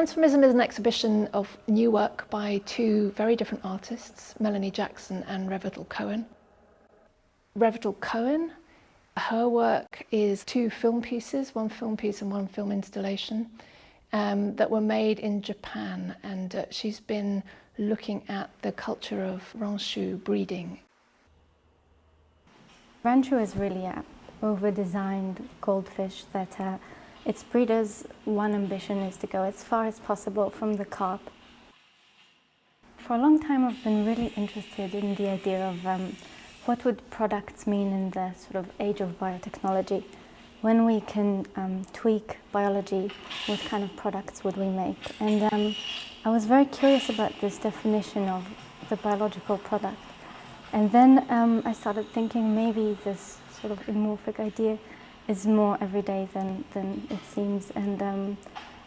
Transformism is an exhibition of new work by two very different artists, Melanie Jackson and Revital Cohen. Revital Cohen, her work is two film pieces, one film piece and one film installation, that were made in Japan, and she's been looking at the culture of Ranchu breeding. Ranchu is really an over-designed goldfish that its breeders' one ambition is to go as far as possible from the carp. For a long time I've been really interested in the idea of what would products mean in the sort of age of biotechnology. When we can tweak biology, what kind of products would we make? And I was very curious about this definition of the biological product. And then I started thinking maybe this sort of amorphic idea is more everyday than it seems. And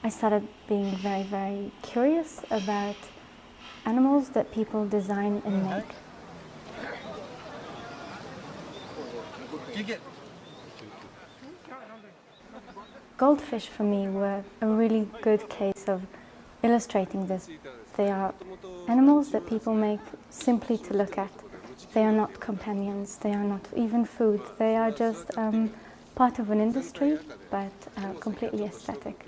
I started being very, very curious about animals that people design and make. Goldfish for me were a really good case of illustrating this. They are animals that people make simply to look at. They are not companions, they are not even food, they are just part of an industry, but completely aesthetic.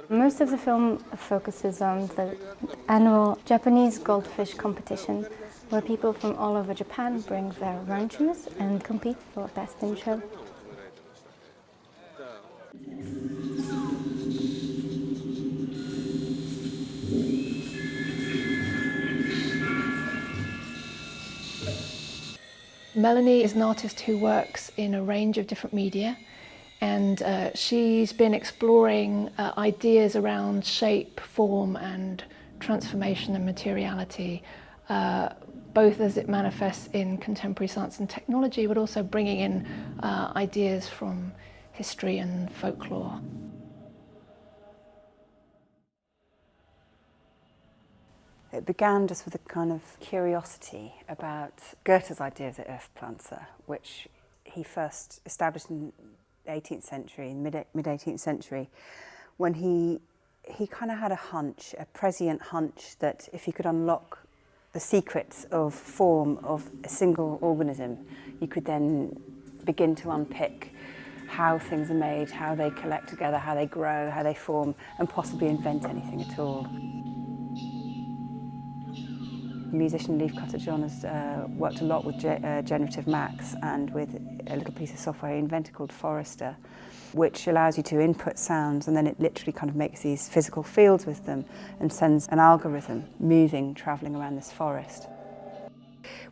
Most of the film focuses on the annual Japanese goldfish competition, where people from all over Japan bring their ranchus and compete for best in show. Melanie is an artist who works in a range of different media, and she's been exploring ideas around shape, form and transformation and materiality, both as it manifests in contemporary science and technology, but also bringing in ideas from history and folklore. It began just with a kind of curiosity about Goethe's idea of the Urpflanze, which he first established in the 18th century, mid-18th century, when he kind of had a hunch, a prescient hunch, that if he could unlock the secrets of form of a single organism, you could then begin to unpick how things are made, how they collect together, how they grow, how they form, and possibly invent anything at all. Musician leafcutter John has worked a lot with generative Max and with a little piece of software he invented called Forester, which allows you to input sounds and then it literally kind of makes these physical fields with them and sends an algorithm moving, travelling around this forest.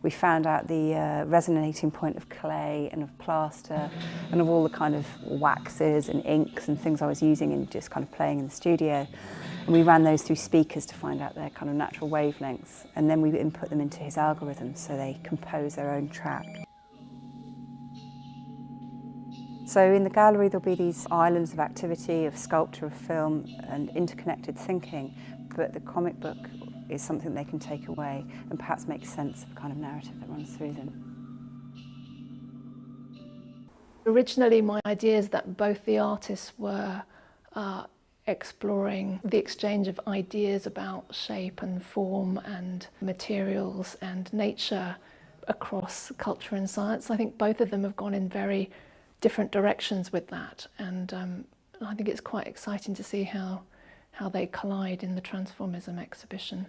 We found out the resonating point of clay and of plaster and of all the kind of waxes and inks and things I was using and just kind of playing in the studio. And we ran those through speakers to find out their kind of natural wavelengths, and then we input them into his algorithm so they compose their own track. So in the gallery there'll be these islands of activity, of sculpture, of film and interconnected thinking, but the comic book is something they can take away and perhaps make sense of the kind of narrative that runs through them. Originally my idea is that both the artists were exploring the exchange of ideas about shape and form and materials and nature across culture and science. I think both of them have gone in very different directions with that, and I think it's quite exciting to see how they collide in the Transformism exhibition.